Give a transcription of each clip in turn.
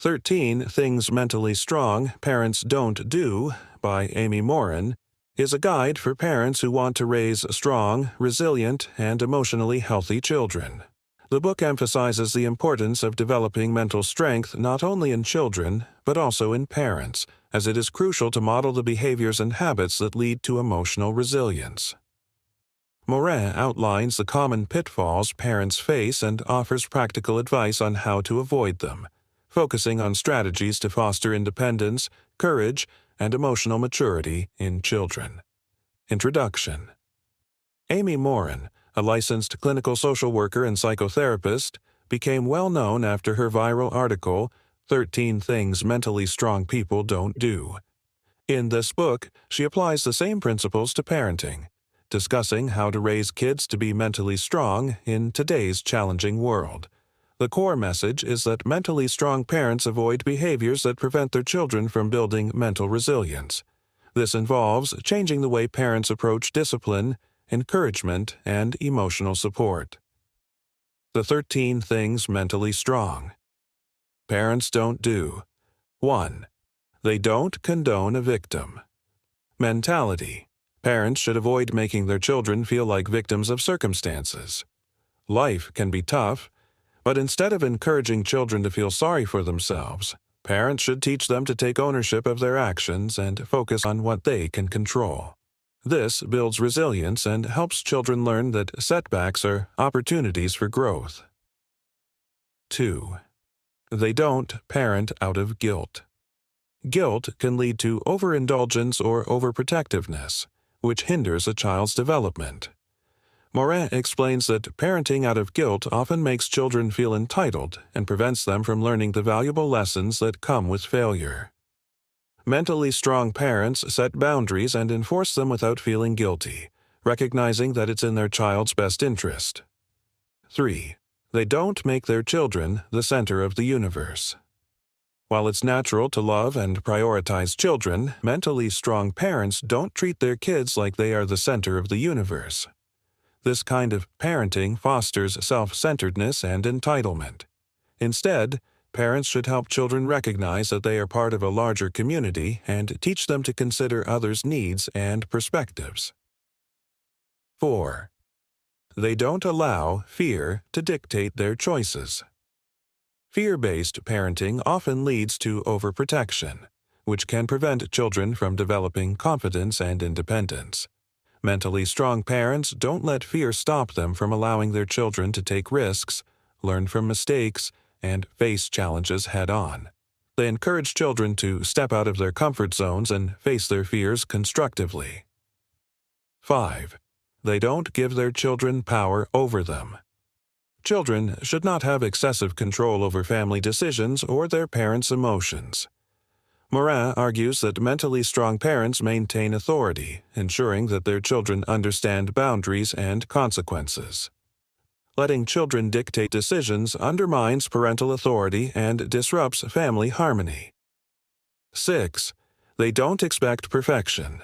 13 Things Mentally Strong Parents Don't Do by Amy Morin is a guide for parents who want to raise strong, resilient, and emotionally healthy children. The book emphasizes the importance of developing mental strength not only in children, but also in parents, as it is crucial to model the behaviors and habits that lead to emotional resilience. Morin outlines the common pitfalls parents face and offers practical advice on how to avoid them, focusing on strategies to foster independence, courage, and emotional maturity in children. Introduction. Amy Morin, a licensed clinical social worker and psychotherapist, became well known after her viral article, 13 Things Mentally Strong People Don't Do. In this book, she applies the same principles to parenting, discussing how to raise kids to be mentally strong in today's challenging world. The core message is that mentally strong parents avoid behaviors that prevent their children from building mental resilience. This involves changing the way parents approach discipline, encouragement, and emotional support. The 13 Things Mentally Strong Parents Don't Do. 1. They don't condone a victim. Mentality. Parents should avoid making their children feel like victims of circumstances. Life can be tough, but instead of encouraging children to feel sorry for themselves, parents should teach them to take ownership of their actions and focus on what they can control. This builds resilience and helps children learn that setbacks are opportunities for growth. 2. They don't parent out of guilt. Guilt can lead to overindulgence or overprotectiveness, which hinders a child's development. Morin explains that parenting out of guilt often makes children feel entitled and prevents them from learning the valuable lessons that come with failure. Mentally strong parents set boundaries and enforce them without feeling guilty, recognizing that it's in their child's best interest. 3. They don't make their children the center of the universe. While it's natural to love and prioritize children, mentally strong parents don't treat their kids like they are the center of the universe. This kind of parenting fosters self-centeredness and entitlement. Instead, parents should help children recognize that they are part of a larger community and teach them to consider others' needs and perspectives. 4. They don't allow fear to dictate their choices. Fear-based parenting often leads to overprotection, which can prevent children from developing confidence and independence. Mentally strong parents don't let fear stop them from allowing their children to take risks, learn from mistakes, and face challenges head-on. They encourage children to step out of their comfort zones and face their fears constructively. 5. They don't give their children power over them. Children should not have excessive control over family decisions or their parents' emotions. Morin argues that mentally strong parents maintain authority, ensuring that their children understand boundaries and consequences. Letting children dictate decisions undermines parental authority and disrupts family harmony. 6. They don't expect perfection.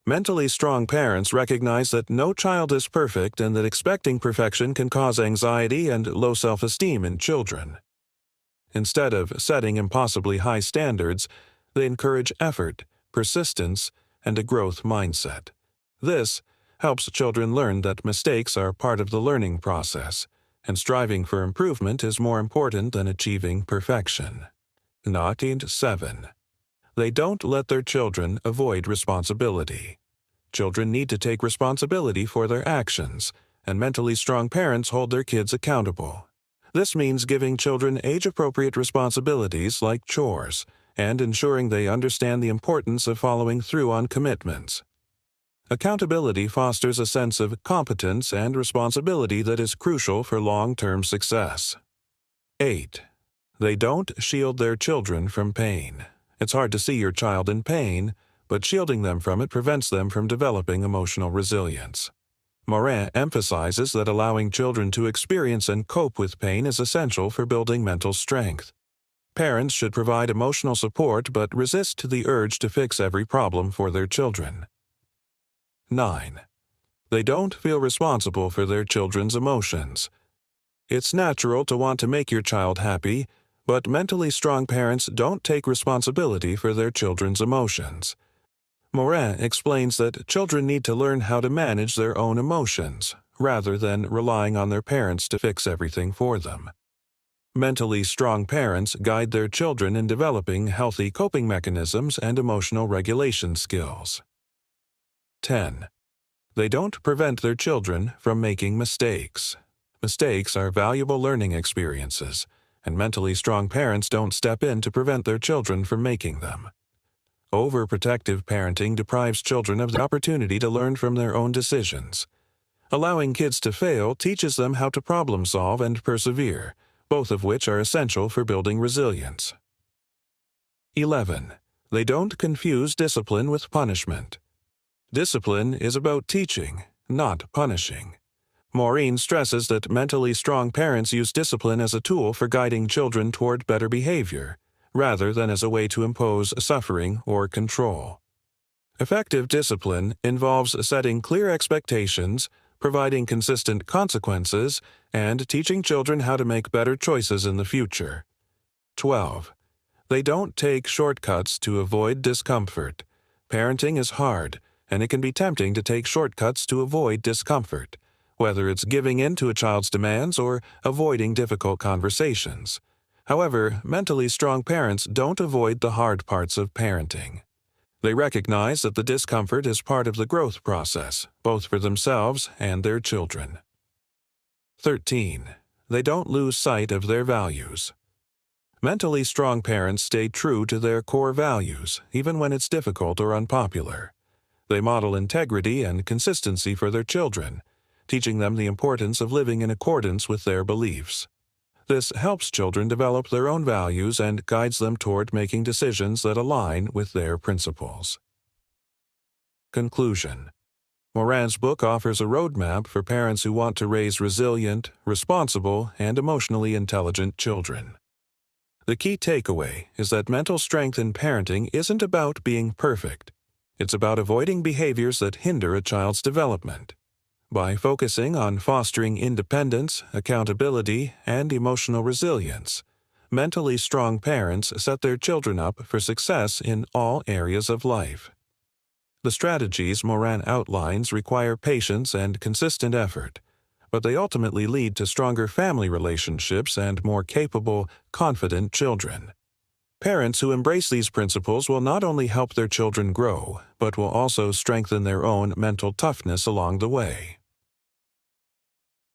Mentally strong parents recognize that no child is perfect and that expecting perfection can cause anxiety and low self-esteem in children. Instead of setting impossibly high standards, they encourage effort, persistence, and a growth mindset. This helps children learn that mistakes are part of the learning process, and striving for improvement is more important than achieving perfection. 7. They don't let their children avoid responsibility. Children need to take responsibility for their actions, and mentally strong parents hold their kids accountable. This means giving children age-appropriate responsibilities like chores, and ensuring they understand the importance of following through on commitments. Accountability fosters a sense of competence and responsibility that is crucial for long-term success. 8. They don't shield their children from pain. It's hard to see your child in pain, but shielding them from it prevents them from developing emotional resilience. Morin emphasizes that allowing children to experience and cope with pain is essential for building mental strength. Parents should provide emotional support but resist the urge to fix every problem for their children. 9. They don't feel responsible for their children's emotions. It's natural to want to make your child happy, But mentally strong parents don't take responsibility for their children's emotions. Morin explains that children need to learn how to manage their own emotions, rather than relying on their parents to fix everything for them. Mentally strong parents guide their children in developing healthy coping mechanisms and emotional regulation skills. 10. They don't prevent their children from making mistakes. Mistakes are valuable learning experiences, and mentally strong parents don't step in to prevent their children from making them. Overprotective parenting deprives children of the opportunity to learn from their own decisions. Allowing kids to fail teaches them how to problem solve and persevere, both of which are essential for building resilience. 11. They don't confuse discipline with punishment. Discipline is about teaching, not punishing. Morin stresses that mentally strong parents use discipline as a tool for guiding children toward better behavior, rather than as a way to impose suffering or control. Effective discipline involves setting clear expectations, providing consistent consequences, and teaching children how to make better choices in the future. 12. They don't take shortcuts to avoid discomfort. Parenting is hard, and it can be tempting to take shortcuts to avoid discomfort, whether it's giving in to a child's demands or avoiding difficult conversations. However, mentally strong parents don't avoid the hard parts of parenting. They recognize that the discomfort is part of the growth process, both for themselves and their children. 13. They don't lose sight of their values. Mentally strong parents stay true to their core values, even when it's difficult or unpopular. They model integrity and consistency for their children, teaching them the importance of living in accordance with their beliefs. This helps children develop their own values and guides them toward making decisions that align with their principles. Conclusion. Morin's book offers a roadmap for parents who want to raise resilient, responsible, and emotionally intelligent children. The key takeaway is that mental strength in parenting isn't about being perfect. It's about avoiding behaviors that hinder a child's development. By focusing on fostering independence, accountability, and emotional resilience, mentally strong parents set their children up for success in all areas of life. The strategies Morin outlines require patience and consistent effort, but they ultimately lead to stronger family relationships and more capable, confident children. Parents who embrace these principles will not only help their children grow, but will also strengthen their own mental toughness along the way.